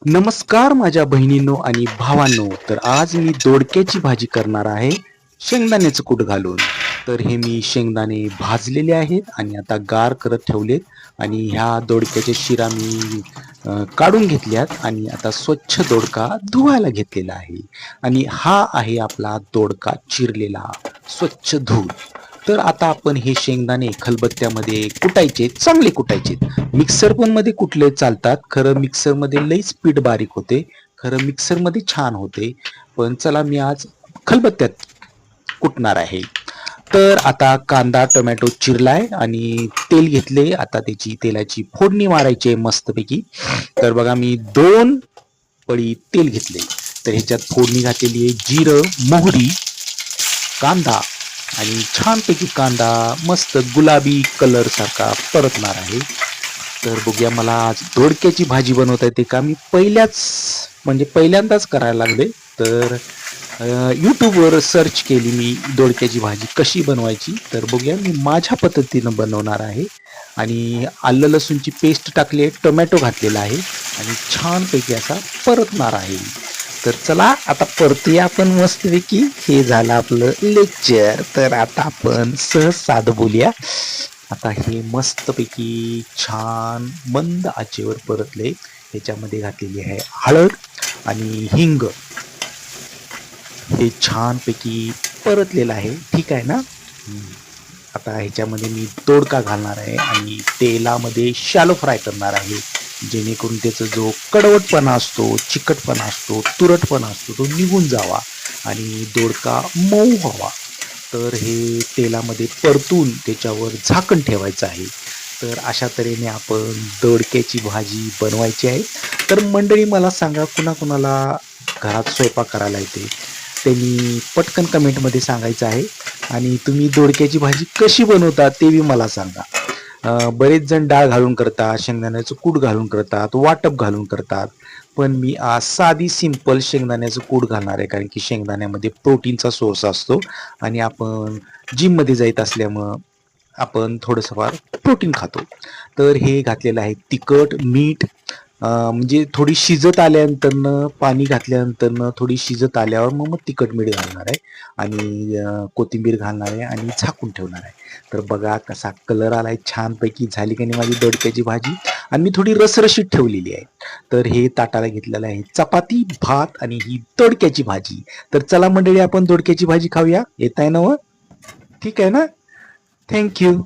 नमस्कार माझ्या बहिणींनो आणि भावांनो. तर आज मी दोडक्याची भाजी करणार आहे शेंगदाण्याचं कूट घालून. तर हे मी शेंगदाणे भाजलेले आहेत आणि आता गार करत ठेवलेत आणि ह्या दोडक्याच्या शिरा मी काढून घेतल्यात आणि आता स्वच्छ दोडका धुवायला घेतलेला आहे. आणि हा आहे आपला दोडका चिरलेला स्वच्छ धुवून. तर आता आपण हे शेंगदाणे खलबत्त्यामध्ये कुटायचे, चांगले कुटायचे. मिक्सर पण मध्ये कुठले चालतात, खरं मिक्सर मध्ये लई स्पीड बारीक होते, खरं मिक्सर मध्ये छान होते. पण चला मी आज खलबत्त्यात कुटणार आहे. तर आता कांदा टोमॅटो चिरलाय आणि तेल घेतले. आता त्याची तेलाची फोडणी मारायची मस्तपैकी. तर बघा मी 2 पळी तेल घेतले. तर ह्याच्यात फोडणी घातलेली आहे जिरं, मोहरी, कांदा आणि छानपैकी कांदा मस्त गुलाबी कलर सारखा परतणार आहे. तर बघूया मला आज दोडक्याची भाजी बनवता येते का. मी पहिल्यांदाच करायला लागले. तर यूट्यूबवर सर्च केली मी दोडक्याची भाजी कशी बनवायची. तर बघूया मी माझ्या पद्धतीनं बनवणार आहे. आणि आलं लसूणची पेस्ट टाकली आहे, टोमॅटो घातलेला आहे आणि छानपैकी असा परतणार आहे. तर चला आता परतूया आपण मस्तपैकी. हे झालं आपलं लेक्चर. तर आता आपण सहज साधं बोलूया. आता हे मस्तपैकी छान मंद आचेवर परतले. ह्याच्यामध्ये घातलेली आहे हळद आणि हिंग. हे छानपैकी परतलेलं आहे, ठीक आहे ना. आता ह्याच्यामध्ये मी दोडका घालणार आहे आणि तेलामध्ये शॅलो फ्राय करणार आहे, जेणेकरून त्याचा जो कडवटपणा असतो, चिकटपणा असतो, तुरटपणा असतो तो निघून जावा आणि दोडका मऊ व्हावा. तर हे तेलामध्ये परतून त्याच्यावर झाकण ठेवायचं आहे. तर अशा तऱ्हेने आपण दोडक्याची भाजी बनवायची आहे. तर मंडळी मला सांगा, कुणाकुणाला घरात स्वयंपाक करायला येते त्यांनी पटकन कमेंटमध्ये सांगायचं आहे. आणि तुम्ही दोडक्याची भाजी कशी बनवता ते बी मला सांगा. बरेच जण डाळ घालून करतात, शेंगदाण्याचं कूट घालून करतात, वाटप घालून करतात. पण मी आज साधी सिंपल शेंगदाण्याचं कूट घालणार आहे, कारण की शेंगदाण्यामध्ये प्रोटीनचा सोर्स असतो आणि आपण जिममध्ये जात असल्यामुळं आपण थोडंसं फार प्रोटीन खातो. तर हे घातलेलं आहे तिखट, मीठ. म्हणजे थोडी शिजत आल्यानंतरनं पाणी घातल्यानंतरनं थोडी शिजत आल्यावर मग तिखट मीठ घालणार आहे आणि कोथिंबीर घालणार आहे आणि झाकून ठेवणार आहे. तर बघा कसा कलर आलाय, छानपैकी झाली की नाही माझी दोडक्याची भाजी. आणि मी थोडी रसरशीत ठेवलेली आहे. तर हे ताटाला घेतलेलं आहे चपाती, भात आणि ही दोडक्याची भाजी. तर चला मंडळी आपण दोडक्याची भाजी खाऊया. येत आहे ना? ठीक आहे ना? थँक्यू.